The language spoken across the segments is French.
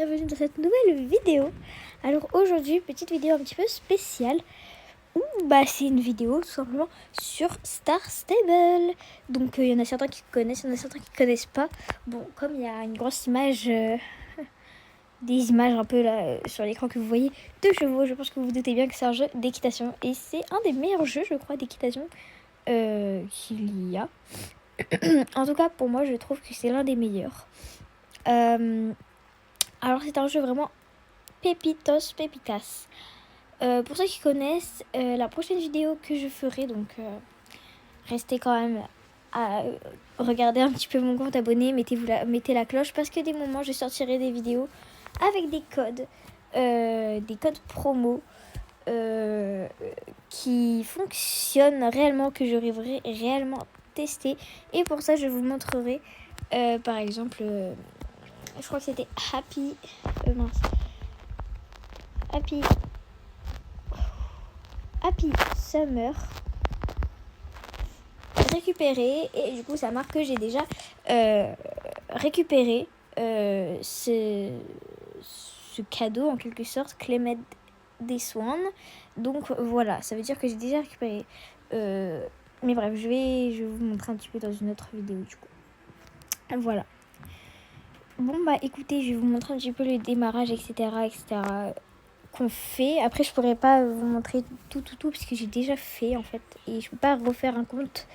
bienvenue dans cette nouvelle vidéo. Alors aujourd'hui, petite vidéo un petit peu spéciale où c'est une vidéo tout simplement sur Star Stable. Donc il y en a certains qui connaissent, il y en a certains qui connaissent pas. Bon, comme il y a une grosse image, des images un peu là sur l'écran que vous voyez de chevaux, je pense que vous vous doutez bien que c'est un jeu d'équitation et c'est un des meilleurs jeux, je crois, d'équitation qu'il y a. En tout cas, pour moi, je trouve que c'est l'un des meilleurs. Alors, c'est un jeu vraiment pépitas. Pour ceux qui connaissent, la prochaine vidéo que je ferai, donc restez quand même à regarder un petit peu mon compte abonné, mettez la cloche, parce que des moments, je sortirai des vidéos avec des codes promo qui fonctionnent réellement, que j'aurai réellement testé. Et pour ça, je vous montrerai, par exemple, je crois que c'était Happy Summer récupéré, et du coup ça marque que j'ai déjà récupéré ce cadeau en quelque sorte, Clement des Swans. Donc voilà, ça veut dire que j'ai déjà récupéré, mais bref, je vais vous montrer un petit peu dans une autre vidéo du coup. Voilà. Bon écoutez, je vais vous montrer un petit peu le démarrage, etc. qu'on fait. Après, je pourrais pas vous montrer tout parce que j'ai déjà fait en fait, et je peux pas refaire un compte.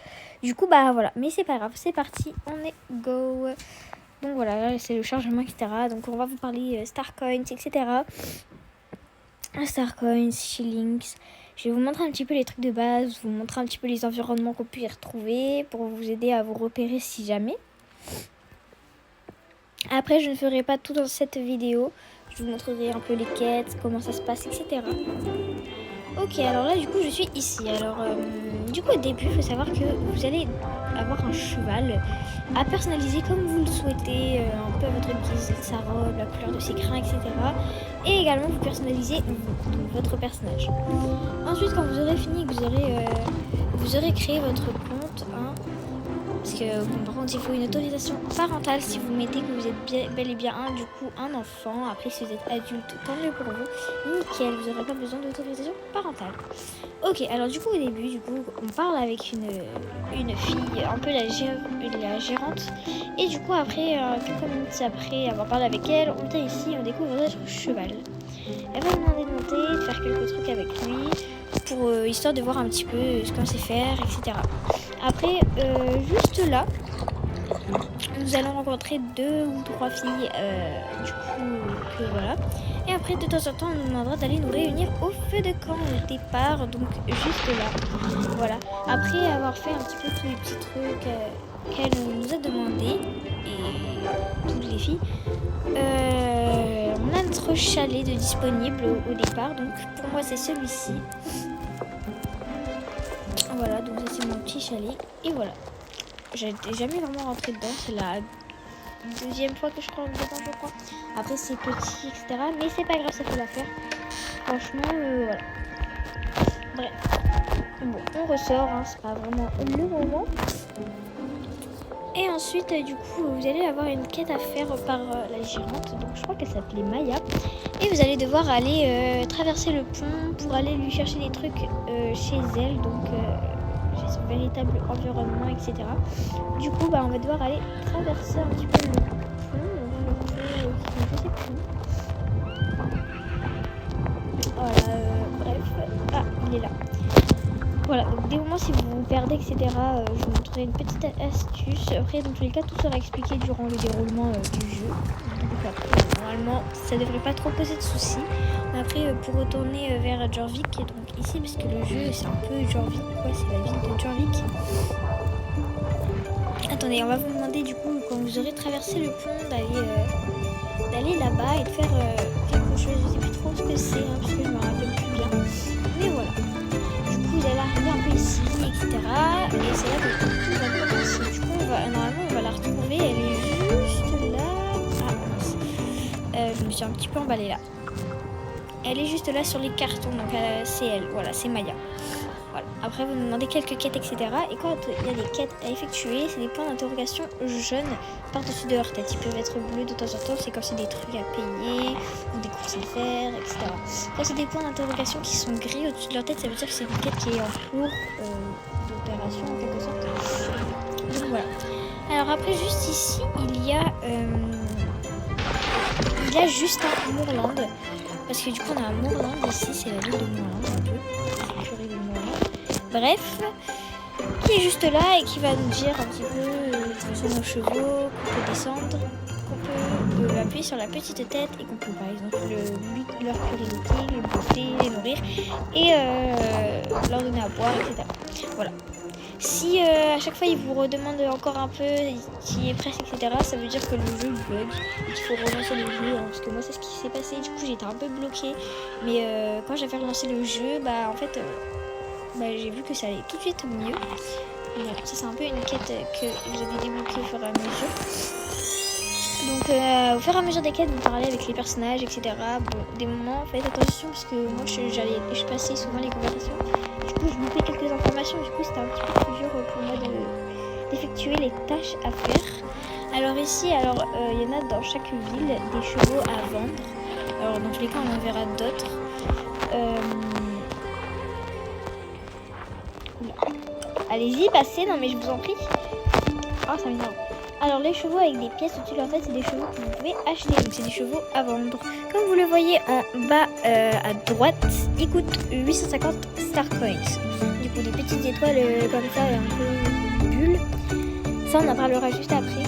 Du coup, voilà. Mais c'est pas grave, c'est parti, on est go. Donc voilà, là, c'est le chargement, etc. Donc on va vous parler Star Coins, etc. Star Coins, Shillings. Je vais vous montrer un petit peu les trucs de base, vous montrer un petit peu les environnements qu'on peut y retrouver pour vous aider à vous repérer si jamais. Après, je ne ferai pas tout dans cette vidéo. Je vous montrerai un peu les quêtes, comment ça se passe, etc. Ok, alors là, du coup, je suis ici. Alors, du coup, au début, il faut savoir que vous allez avoir un cheval à personnaliser comme vous le souhaitez, un peu à votre guise, sa robe, la couleur de ses crins, etc. Et également, vous personnalisez votre personnage. Ensuite, quand vous aurez fini, que vous aurez créé votre compte, parce que par contre il faut une autorisation parentale si vous mettez que vous êtes bel et bien un enfant. Après, si vous êtes adulte, tant mieux pour vous, nickel, vous n'aurez pas besoin d'autorisation parentale. Ok, alors du coup au début, on parle avec une fille, un peu la gérante, et du coup après, quelques minutes après avoir parlé avec elle, on vient ici, on découvre notre cheval. Elle va nous demander de monter, de faire quelques trucs avec lui, pour histoire de voir un petit peu ce qu'on sait faire, etc. Après, juste là, nous allons rencontrer 2 ou 3 filles, du coup, que voilà. Et après, de temps en temps, on nous demandera d'aller nous réunir au feu de camp au départ, donc juste là. Voilà. Après avoir fait un petit peu tous les petits trucs qu'elle nous a demandé, et toutes les filles, on a notre chalet de disponible au départ. Donc pour moi, c'est celui-ci. Voilà, donc ça c'est mon petit chalet. Et voilà. J'étais jamais vraiment rentrée dedans. C'est la deuxième fois que je rentre dedans, je crois. Après c'est petit, etc. Mais c'est pas grave, ça fait l'affaire. Franchement, voilà. Bref. Bon, on ressort, c'est pas vraiment le moment. Et ensuite, du coup, vous allez avoir une quête à faire par la gérante. Donc je crois qu'elle s'appelait Maya. Et vous allez devoir aller traverser le pont pour aller lui chercher des trucs chez elle. Donc chez son véritable environnement, etc. Du coup, on va devoir aller traverser un petit peu le pont. Je sais plus. Voilà, bref. Il est là. Voilà, donc des moments si vous vous perdez, etc., je vous montrerai une petite astuce. Après, dans tous les cas, tout sera expliqué durant le déroulement du jeu. Donc après, normalement, ça devrait pas trop poser de soucis. Mais après, pour retourner vers Jorvik, donc ici, parce que le jeu, c'est un peu Jorvik, c'est la ville de Jorvik. Attendez, on va vous demander du coup, quand vous aurez traversé le pont, d'aller là-bas et de faire quelque chose. Je sais plus trop ce que c'est, parce que je me rappelle plus bien. Mais voilà. Vous allez arriver un peu ici, etc. Et c'est là que tout va commencer. Du coup, normalement, on va la retrouver. Elle est juste là. Je me suis un petit peu emballée là. Elle est juste là sur les cartons. Donc, c'est elle. Voilà, c'est Maya. Voilà. Après, vous nous demandez quelques quêtes, etc. Et quand il y a des quêtes à effectuer, c'est des points d'interrogation jaunes par-dessus de leur tête. Ils peuvent être bleus de temps en temps, c'est quand c'est des trucs à payer, ou des courses à faire, etc. Quand c'est des points d'interrogation qui sont gris au-dessus de leur tête, ça veut dire que c'est une quête qui est en cours d'opération, en quelque sorte. Donc voilà. Alors après, juste ici, il y a juste un Moorland. Parce que du coup, on a un Moorland ici, c'est la ville de Moorland, un peu. L'écurie de Moorland. Bref, qui est juste là et qui va nous dire un petit peu sur nos chevaux, qu'on peut descendre, qu'on peut appuyer sur la petite tête et qu'on peut par exemple leur purifier, les bouffer, les nourrir et leur donner à boire, etc. Voilà. Si à chaque fois il vous redemande encore un peu qui est presque, etc., ça veut dire que le jeu bug et qu'il faut relancer le jeu, hein, parce que moi c'est ce qui s'est passé. Du coup j'étais un peu bloquée, mais quand j'avais relancé le jeu, bah en fait j'ai vu que ça allait tout de suite mieux. Voilà, ça c'est un peu une quête que vous avez débloquée au fur et à mesure. Donc au fur et à mesure des quêtes, vous parlez avec les personnages, etc. Bon, des moments, faites attention parce que moi je passais souvent les conversations. Du coup, je loupais quelques informations. Du coup, c'était un petit peu plus dur pour moi d'effectuer les tâches à faire. Alors ici, il y en a dans chaque ville des chevaux à vendre. Alors dans tous les cas, on en verra d'autres. Allez-y, passez. Non mais je vous en prie. Oh, ça m'énerve. Alors les chevaux avec des pièces au-dessus de leur tête, c'est des chevaux que vous pouvez acheter. Donc c'est des chevaux à vendre. Comme vous le voyez en bas à droite, ils coûtent 850 Star Coins. Du coup des petites étoiles comme ça et un peu bulles. Ça on en parlera juste après.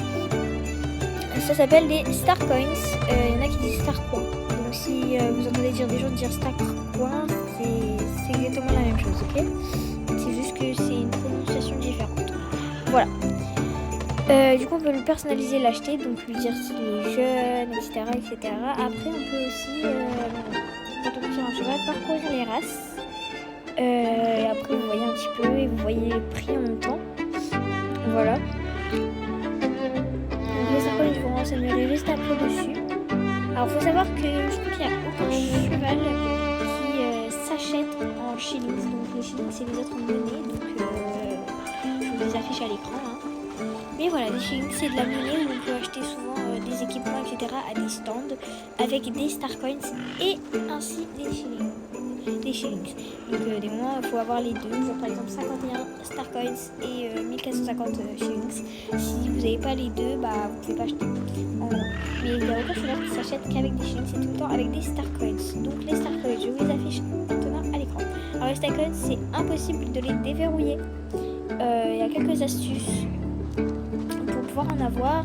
Ça s'appelle des Star Coins. Il y en a qui disent Star Coins. Donc si vous entendez des gens dire Star Coins, c'est exactement la même chose, ok? C'est juste que c'est une prononciation différente. Voilà. Du coup on peut le personnaliser, l'acheter, donc lui dire s'il est jeune, etc., etc. Après on peut aussi, quand on est sur un cheval, parcourir les races. Et après vous voyez un petit peu et vous voyez les prix en même temps. Voilà. Donc les Star Coins, je vous renseignerai juste après dessus. Alors faut savoir que je crois qu'il n'y a aucun cheval qui s'achète en shillings. Donc les shillings c'est les autres monnaies, donc je vous les affiche à l'écran, hein. Mais voilà, les shillings c'est de la monnaie où on peut acheter souvent des équipements, etc. à des stands avec des Star Coins et ainsi des shillings. Donc des moments il faut avoir les deux, genre par exemple 51 Star Coins et 1450 shillings. Si vous n'avez pas les deux, bah vous pouvez pas acheter. Mais il n'y a aucun cheval qui s'achète qu'avec des shillings, c'est tout le temps avec des Star Coins. Donc les Star Coins, je vous les affiche maintenant à l'écran. Alors les Star Coins, c'est impossible de les déverrouiller. Il y a quelques astuces pour pouvoir en avoir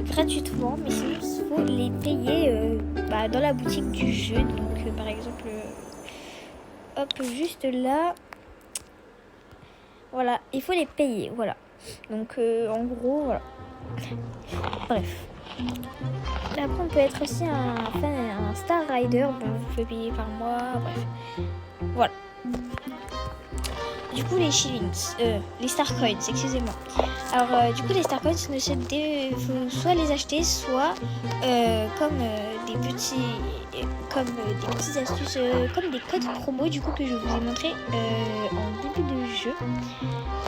gratuitement, mais sinon il faut les payer dans la boutique du jeu. Donc par exemple, hop, juste là, voilà, il faut les payer, voilà. Donc en gros, voilà. Bref. Après on peut être aussi un Star Rider, bon vous pouvez payer par mois, bref. Voilà. Du coup les shillings, les Star Coins, excusez-moi. Alors du coup les Star Coins, faut soit les acheter, soit comme des petites astuces, comme des codes promo du coup que je vous ai montré en début de jeu.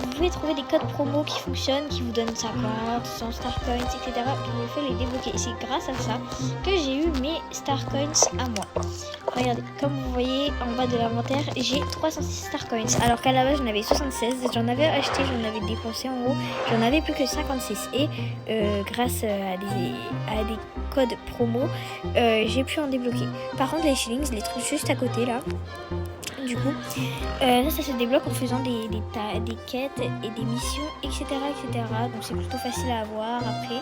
Vous pouvez trouver des codes promo qui fonctionnent, qui vous donnent 50, 100 Star Coins, etc. Qui vous fait les débloquer. Et c'est grâce à ça que j'ai eu mes Star Coins à moi. Regardez, comme vous voyez en bas de l'inventaire, j'ai 306 Star Coins. Alors qu'à la base, j'en avais 76. J'en avais acheté, j'en avais dépensé en gros. J'en avais plus que 56. Et grâce à des codes promo, j'ai pu en débloquer. Par contre, les shillings, je les trouve juste à côté là. Du coup, ça se débloque en faisant des quêtes et des missions, etc., etc. Donc c'est plutôt facile à avoir après.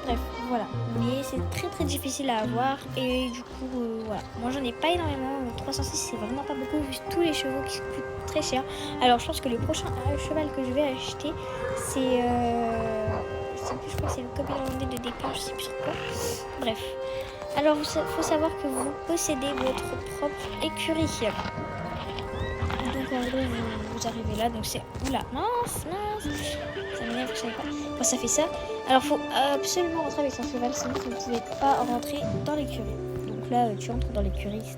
Bref, voilà. Mais c'est très très difficile à avoir et du coup, voilà. Moi j'en ai pas énormément. 306 c'est vraiment pas beaucoup vu tous les chevaux qui coûtent très cher. Alors je pense que le prochain cheval que je vais acheter, c'est je crois que c'est le copie hollandais de départ, je sais plus sur quoi. Bref. Alors il faut savoir que vous possédez votre propre écurie. Donc en gros vous arrivez là, donc c'est... Oula, mince, ça m'énerve, je savais pas. Bon, ça fait ça. Alors faut absolument rentrer avec son cheval, sinon vous ne pouvez pas rentrer dans l'écurie. Donc là tu entres dans l'écurie, etc.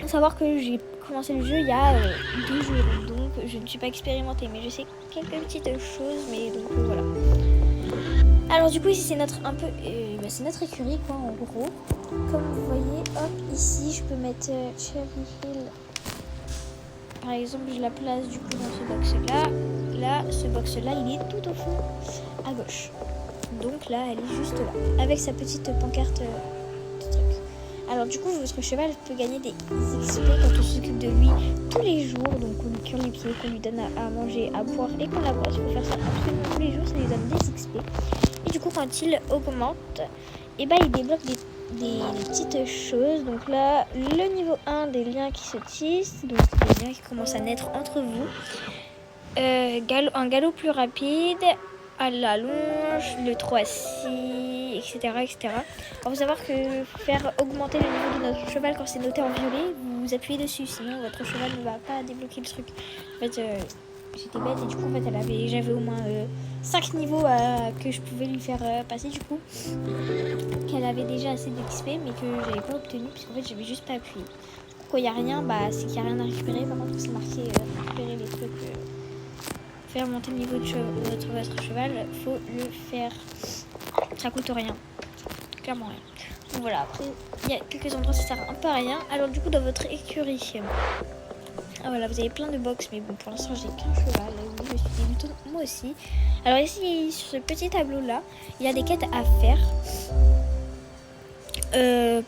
Faut savoir que j'ai commencé le jeu il y a 2 jours, donc je ne suis pas expérimentée, mais je sais quelques petites choses, mais donc voilà. Alors du coup ici c'est notre c'est notre écurie quoi en gros. Comme vous voyez, hop ici je peux mettre Cherry Hill. Par exemple je la place du coup dans ce box là. Là ce box là il est tout au fond à gauche. Donc là elle est juste là avec sa petite pancarte de truc. Alors du coup votre cheval peut gagner des XP quand on s'occupe de lui tous les jours. Donc on lui cure les pieds, qu'on lui donne à manger, à boire et qu'on la brosse. Il faut faire ça absolument tous les jours, ça lui donne des XP. Et du coup quand il augmente, et il débloque des petites choses. Donc là le niveau 1 des liens qui se tissent, donc des liens qui commencent à naître entre vous. Un galop plus rapide, à la longe, le 3 assis, etc. etc. Il faut savoir que faire augmenter le niveau de notre cheval quand c'est noté en violet, vous appuyez dessus, sinon votre cheval ne va pas débloquer le truc. En fait, j'étais bête et du coup, en fait, j'avais au moins 5 niveaux que je pouvais lui faire passer du coup. Qu'elle avait déjà assez d'XP mais que j'avais pas obtenu parce qu'en fait, j'avais juste pas appuyé. Du coup, quand il n'y a rien, c'est qu'il n'y a rien à récupérer. Par contre, c'est marqué récupérer les trucs. Faire monter le niveau de votre cheval, faut le faire. Ça coûte rien, clairement rien. Donc voilà, après il y a quelques endroits ça sert un peu à rien. Alors du coup dans votre écurie, voilà, vous avez plein de box, mais bon pour l'instant j'ai qu'un cheval. Oui, je suis débutante moi aussi. Alors ici sur ce petit tableau là, il y a des quêtes à faire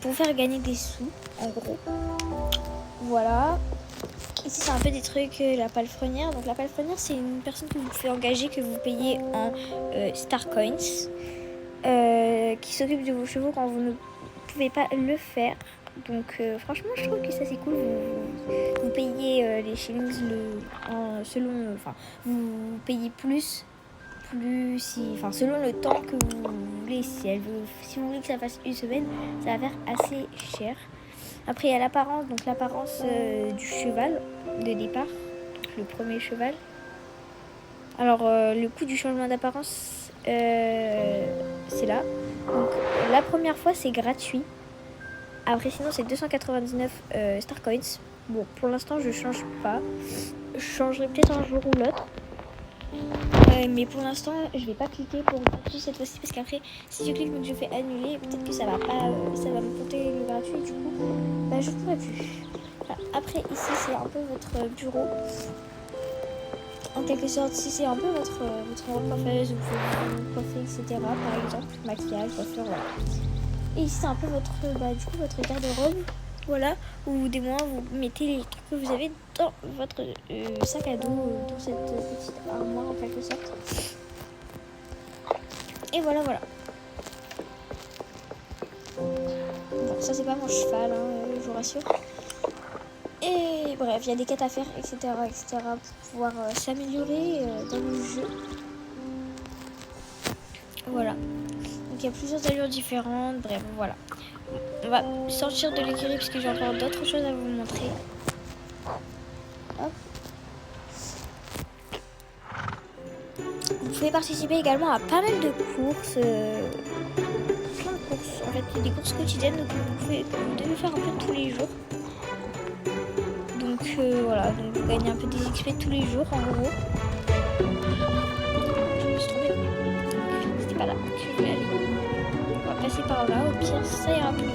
pour faire gagner des sous, en gros. Voilà. Ici, c'est un peu des trucs, la palefrenière. Donc, la palefrenière, c'est une personne que vous pouvez engager, que vous payez en Star Coins, qui s'occupe de vos chevaux quand vous ne pouvez pas le faire. Donc, franchement, je trouve que ça, c'est cool. Vous payez les shillings vous payez plus selon le temps que vous voulez. Si vous voulez que ça fasse une semaine, ça va faire assez cher. Après, il y a l'apparence, donc l'apparence du cheval de départ, le premier cheval. Alors, le coût du changement d'apparence, c'est là. Donc, la première fois, c'est gratuit. Après, sinon, c'est 299 Star Coins. Bon, pour l'instant, je change pas. Je changerai peut-être un jour ou l'autre. Mais pour l'instant, je vais pas cliquer pour gratuit cette fois-ci parce qu'après, si je clique donc je fais annuler, peut-être que ça va pas, ça va me compter le gratuit. Du coup, je pourrai plus. Voilà. Après, ici, c'est un peu votre bureau. En quelque sorte, ici, c'est un peu votre coiffeuse où vous pouvez vous coiffer, etc. Par exemple, maquillage, coiffure, voilà. Et ici, c'est un peu votre garde-robe. Voilà, où des mois vous mettez les trucs que vous avez dans votre sac à dos, dans cette petite armoire en quelque sorte. Et voilà. Bon, ça c'est pas mon cheval, je vous rassure. Et bref, il y a des quêtes à faire, etc. pour pouvoir s'améliorer dans le jeu. Voilà. Donc il y a plusieurs allures différentes, bref, voilà. On va sortir de l'écurie parce que j'ai encore d'autres choses à vous montrer. Hop. Vous pouvez participer également à pas mal de courses. Plein de courses. En fait, des courses quotidiennes donc vous devez faire un peu tous les jours. Donc voilà, donc vous gagnez un peu des XP tous les jours en gros. Je me suis trompée. C'était pas là que je voulais aller. On va passer par là, au pire ça ira plus vite.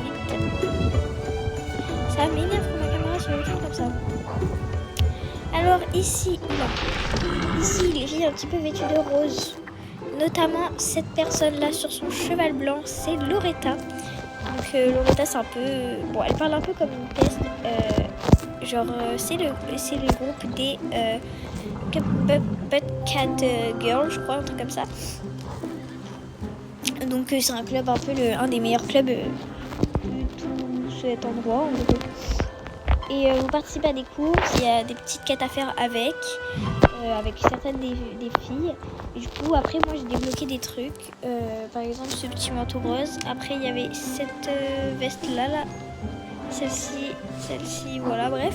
Ça m'énerve quand ma caméra se fait comme ça. Alors ici, les filles un petit peu vêtues de rose. Notamment cette personne là sur son cheval blanc, c'est Loretta. Donc Loretta c'est un peu... Bon, elle parle un peu comme une peste. C'est le groupe des Cat Girls, je crois, un truc comme ça. Donc c'est un club un peu un des meilleurs clubs de tout cet endroit en gros. Et vous participez à des courses, il y a des petites quêtes à faire avec certaines des filles. Et du coup après moi j'ai débloqué des trucs, par exemple ce petit manteau rose. Après il y avait cette veste là, celle-ci, voilà, bref.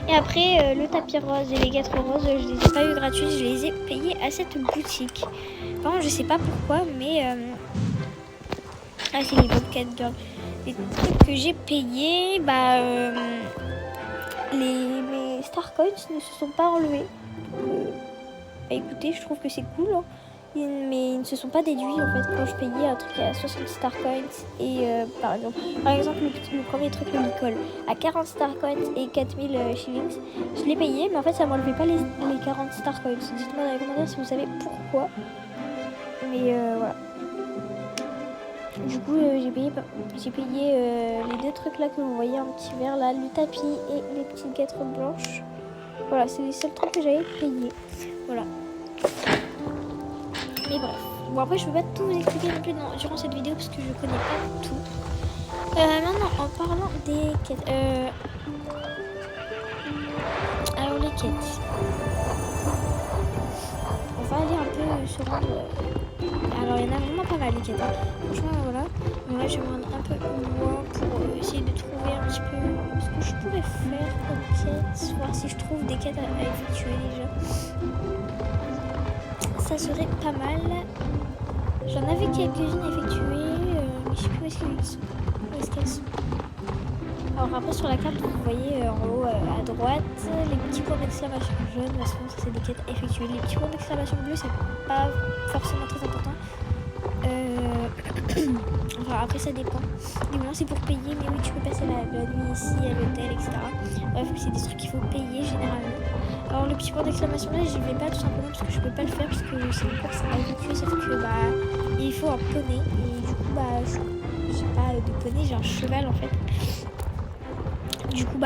Et après le tapis rose et les gâteaux roses, je les ai pas eu gratuits, je les ai payés à cette boutique. Par contre je sais pas pourquoi, mais c'est les Bobcat Girls. Les trucs que j'ai payés, mes Star Coins ne se sont pas enlevés. Écoutez, je trouve que c'est cool, hein. Mais ils ne se sont pas déduits en fait quand je payais un truc à 60 Star Coins et par exemple le premier truc, le Nicole, à 40 Star Coins et 4000 shillings, je l'ai payé mais en fait ça m'enlevait pas les 40 Star Coins. Dites-moi dans les commentaires si vous savez pourquoi. Mais voilà. Du coup j'ai payé les deux trucs là que vous voyez en petit vert là, le tapis et les petites guêtres blanches. Voilà, c'est les seuls trucs que j'avais payés. Voilà. Mais bref. Bon après je peux pas tout vous expliquer non plus durant cette vidéo parce que je connais pas tout. Maintenant en parlant des quêtes. Alors les quêtes. On va aller un peu se rendre. Alors il y en a vraiment pas mal les quêtes. Hein. Franchement voilà. Bon là je vais me rendre un peu loin pour essayer de trouver un petit peu ce que je pourrais faire comme quête. Voir si je trouve des quêtes à effectuer déjà. Ça serait pas mal. J'en avais quelques-unes à effectuer, mais je sais plus où est-ce qu'elles sont. Alors après sur la carte, vous voyez en haut à droite, les petits points d'exclamation jaunes, parce que ça c'est des quêtes effectuées. Les petits points d'exclamation bleus, c'est pas forcément très important. Enfin après ça dépend. Du moment c'est pour payer, mais oui tu peux passer la nuit ici à l'hôtel, etc. Bref, c'est des trucs qu'il faut payer généralement. Alors le petit point d'exclamation là, j'y vais pas tout simplement parce que je peux pas le faire parce que c'est une course à effectuer, sauf que il faut un poney et du coup j'ai pas de poney, j'ai un cheval en fait. Du coup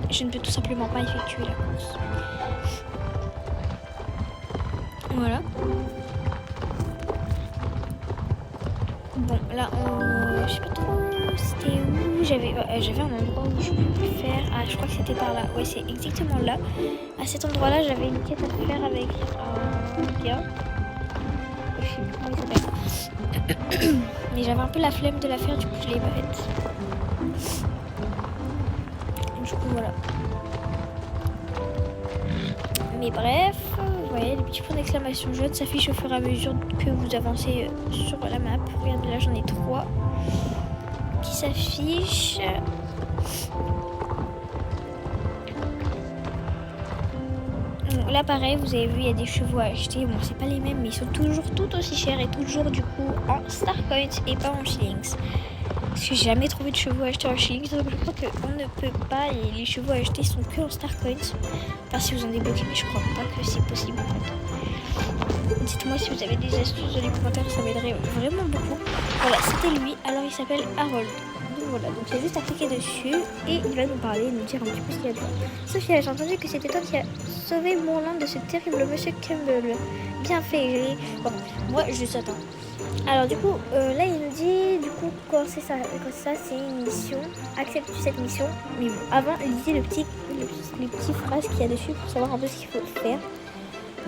je ne peux tout simplement pas effectuer la course. Voilà. Bon là je sais pas trop c'était où, j'avais un endroit où je pouvais faire. Ah je crois que c'était par là. Ouais c'est exactement là. À cet endroit là j'avais une quête à faire avec un gars. Je sais plus comment il s'appelle. Mais j'avais un peu la flemme de la faire, du coup je l'ai pas faite. Du coup voilà. Mais bref, vous voyez les petits points d'exclamation jaunes s'affichent au fur et à mesure que vous avancez sur la map. Regardez là j'en ai 3 qui s'affichent. Donc là pareil, vous avez vu il y a des chevaux à acheter. Bon c'est pas les mêmes mais ils sont toujours tout aussi chers et toujours du coup en Star Coins et pas en shillings. Parce que j'ai jamais trouvé de chevaux à acheter en shillings, donc je crois qu'on ne peut pas et les chevaux à acheter sont que en Star Coins. Enfin si vous en débloquez, mais je crois pas que c'est possible en fait. Dites-moi si vous avez des astuces dans les commentaires, ça m'aiderait vraiment beaucoup. Voilà, c'était lui, alors il s'appelle Harold. Donc voilà, donc il y a juste à cliquer dessus et il va nous parler et nous dire un petit peu ce qu'il a de faire. Sophia, j'ai entendu que c'était toi qui as sauvé Moorland de ce terrible monsieur Campbell. Bien fait, bon, moi juste attends. Alors du coup, là il nous dit, du coup, quand c'est ça, c'est une mission. Accepte-tu cette mission? Mais bon, avant, lisez les petites phrases qu'il y a dessus pour savoir un peu ce qu'il faut faire.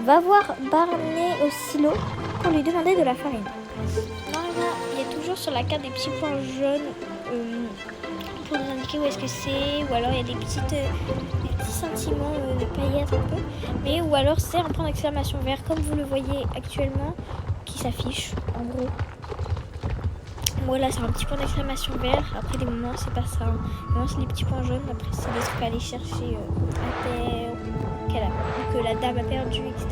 Va voir Barney au silo pour lui demander de la farine. Normalement, il y a toujours sur la carte des petits points jaunes pour nous indiquer où est-ce que c'est, ou alors il y a des petits sentiments de paillettes un peu, mais ou alors c'est un point d'exclamation vert comme vous le voyez actuellement qui s'affiche en gros. Voilà, c'est un petit point d'exclamation vert. Après des moments c'est pas ça. Des moments c'est les petits points jaunes. Après c'est des trucs à aller chercher à terre, que la dame a perdu, etc.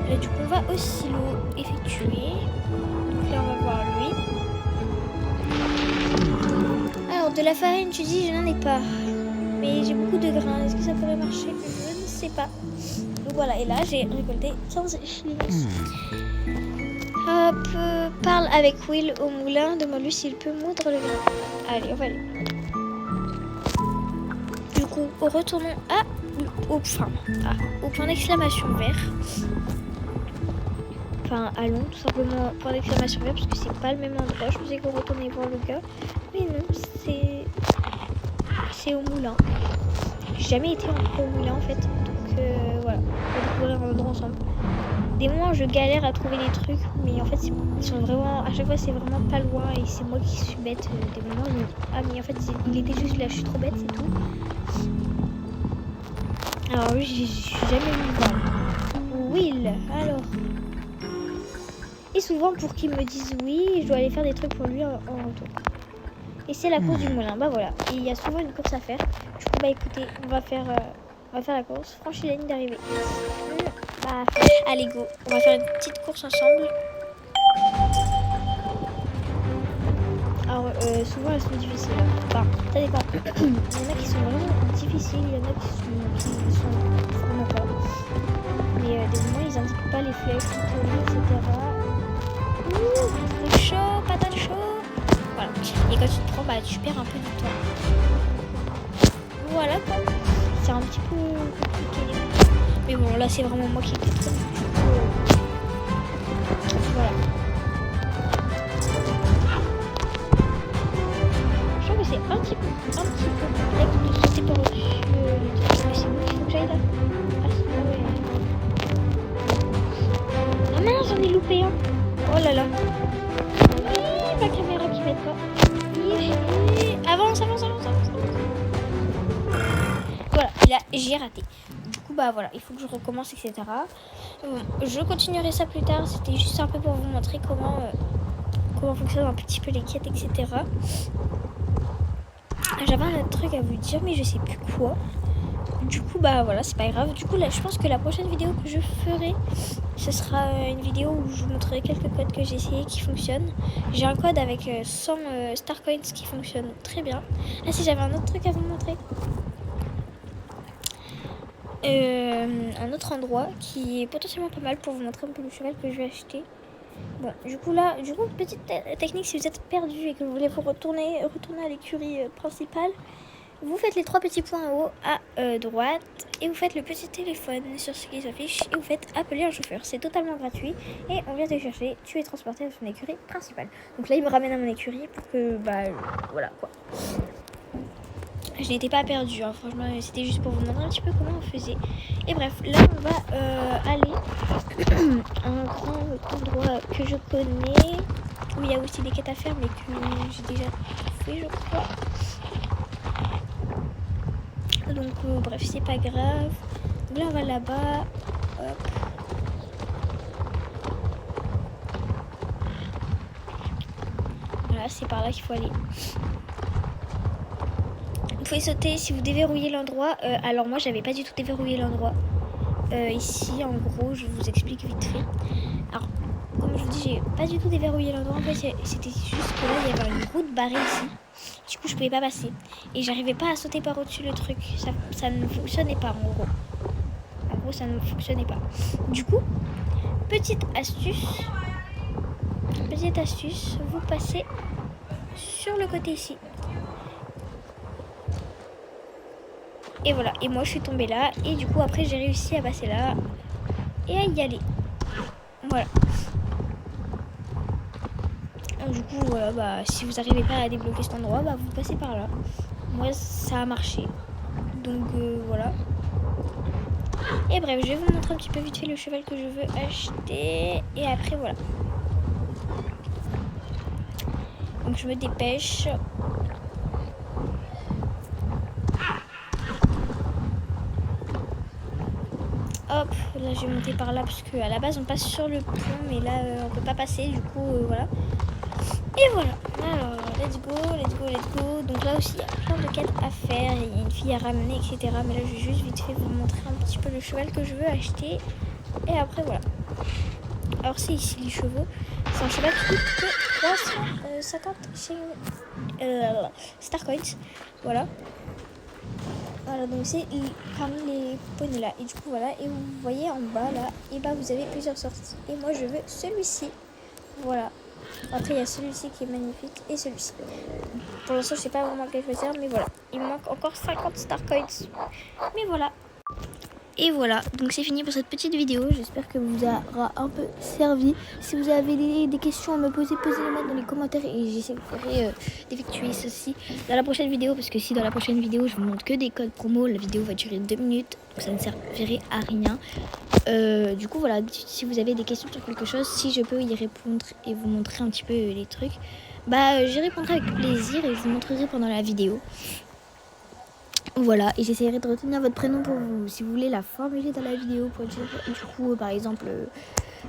Là du coup on va au silo effectuer. Donc là on va voir lui. Alors de la farine tu dis je n'en ai pas. Mais j'ai beaucoup de grains. Est-ce que ça pourrait marcher? Je ne sais pas. Donc voilà, et là j'ai récolté 15 shillings. Hop, parle avec Will au moulin, demande-lui s'il peut moudre le grain. Allez, on va aller. Du coup, retournons au point d'exclamation vert. Enfin, allons tout simplement point d'exclamation vert parce que c'est pas le même endroit. Je pensais qu'on retournait voir le gars. Mais non, c'est au moulin. J'ai jamais été au moulin en fait. Donc voilà, on va découvrir un endroit ensemble. Des moments où je galère à trouver des trucs, mais en fait ils sont vraiment, à chaque fois c'est vraiment pas loin et c'est moi qui suis bête. Des moments où je me dis ah mais en fait il était juste là, je suis trop bête, c'est tout. Alors oui, je suis jamais venue voir. Will, alors Et souvent, pour qu'il me dise oui, je dois aller faire des trucs pour lui en retour. Et c'est la course du moulin. Bah voilà. Et il y a souvent une course à faire. Du coup, bah écoutez, on va faire la course. Franchis la ligne d'arrivée. Bah, allez, go. On va faire une petite course ensemble. Alors, souvent, elles sont difficiles. Enfin, ça dépend. Il y en a qui sont vraiment difficiles. Il y en a qui sont vraiment pas. Mais des moments, ils indiquent pas les flèches, etc. Ouh, chaud, patate chaud. Voilà. Et quand tu te prends, bah, tu perds un peu du temps. Voilà quoi. C'est un petit peu compliqué. Mais bon, là, c'est vraiment moi qui étais trop. Voilà. Je trouve que c'est un petit peu complexe de sauter par-dessus les trucs. Mais c'est bon, il faut que j'aille là. Ah, c'est ouais. Ah mince, j'en ai loupé un. Oh là là. La caméra qui m'aide pas. Avance. Voilà, là j'ai raté. Du coup bah voilà, il faut que je recommence, etc. Je continuerai ça plus tard. C'était juste un peu pour vous montrer comment fonctionnent un petit peu les quêtes, etc. J'avais un autre truc à vous dire, mais je sais plus quoi. Du coup bah voilà, c'est pas grave. Du coup là, je pense que la prochaine vidéo que je ferai, ce sera une vidéo où je vous montrerai quelques codes que j'ai essayé qui fonctionnent. J'ai un code avec 100 Star Coins qui fonctionne très bien. Ah si, j'avais un autre truc à vous montrer. Un autre endroit qui est potentiellement pas mal pour vous montrer un peu le cheval que je vais acheter. Bon, du coup, petite technique, si vous êtes perdu et que vous voulez vous retourner à l'écurie principale, vous faites les 3 petits points en haut à droite et vous faites le petit téléphone sur ce qui s'affiche et vous faites appeler un chauffeur. C'est totalement gratuit et on vient te chercher. Tu es transporté à son écurie principale. Donc là, il me ramène à mon écurie pour que, voilà quoi. Je n'étais pas perdue, hein. Franchement, c'était juste pour vous montrer un petit peu comment on faisait. Et bref, là, on va aller à un grand endroit que je connais, où il y a aussi des quêtes à faire, mais que j'ai déjà fait, je crois. Donc, bref, c'est pas grave. Donc là, on va là-bas. Hop. Voilà, c'est par là qu'il faut aller. Vous pouvez sauter si vous déverrouillez l'endroit. Alors moi, j'avais pas du tout déverrouillé l'endroit. Ici, en gros, je vous explique vite fait. Alors, comme je vous dis, j'ai pas du tout déverrouillé l'endroit. En fait, c'était juste que là, il y avait une route barrée ici. Du coup, je pouvais pas passer. Et j'arrivais pas à sauter par au-dessus le truc. Ça ne fonctionnait pas, en gros. En gros, ça ne fonctionnait pas. Du coup, petite astuce, vous passez sur le côté ici. Et voilà, et moi je suis tombée là, et du coup après j'ai réussi à passer là, et à y aller. Voilà. Donc, du coup, voilà, si vous n'arrivez pas à débloquer cet endroit, vous passez par là. Moi ça a marché. Donc voilà. Et bref, je vais vous montrer un petit peu vite fait le cheval que je veux acheter, et après voilà. Donc je me dépêche. Hop, là je vais monter par là parce qu'à la base on passe sur le pont, mais là on peut pas passer, du coup voilà. Et voilà, alors let's go. Donc là aussi il y a plein de quêtes à faire, il y a une fille à ramener, etc. Mais là je vais juste vite fait vous montrer un petit peu le cheval que je veux acheter. Et après voilà. Alors c'est ici les chevaux, c'est un cheval qui coûte que 350 Star Coins, voilà. Voilà, donc c'est parmi les poneys là. Et du coup, voilà. Et vous voyez en bas là, et vous avez plusieurs sorties. Et moi, je veux celui-ci. Voilà. Après, il y a celui-ci qui est magnifique et celui-ci. Pour l'instant, je sais pas vraiment quel choisir, mais voilà. Il me manque encore 50 Star Coins. Mais voilà. Et voilà, donc c'est fini pour cette petite vidéo. J'espère que vous aura un peu servi. Si vous avez des questions à me poser, posez-les-moi dans les commentaires et j'essaierai d'effectuer ceci dans la prochaine vidéo. Parce que si dans la prochaine vidéo je vous montre que des codes promo, la vidéo va durer 2 minutes. Donc ça ne servirait à rien. Du coup voilà, si vous avez des questions sur quelque chose, si je peux y répondre et vous montrer un petit peu les trucs, j'y répondrai avec plaisir et je vous montrerai pendant la vidéo. Voilà, et j'essaierai de retenir votre prénom pour vous, si vous voulez la formuler dans la vidéo, pour dire, du coup, par exemple,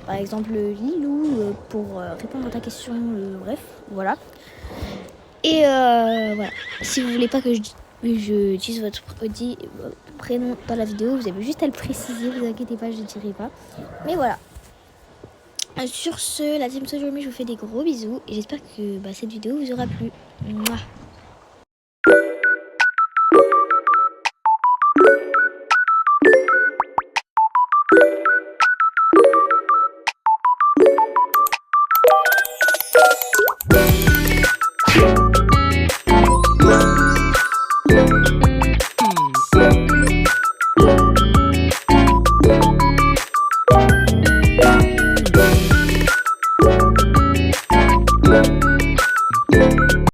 Par exemple Lilou pour répondre à ta question. Bref, voilà. Et voilà. Si vous voulez pas que je dise votre prénom dans la vidéo, vous avez juste à le préciser. Vous inquiétez pas, je ne dirai pas. Mais voilà. Sur ce, la team Sojumi, je vous fais des gros bisous et j'espère que cette vidéo vous aura plu. Mouah.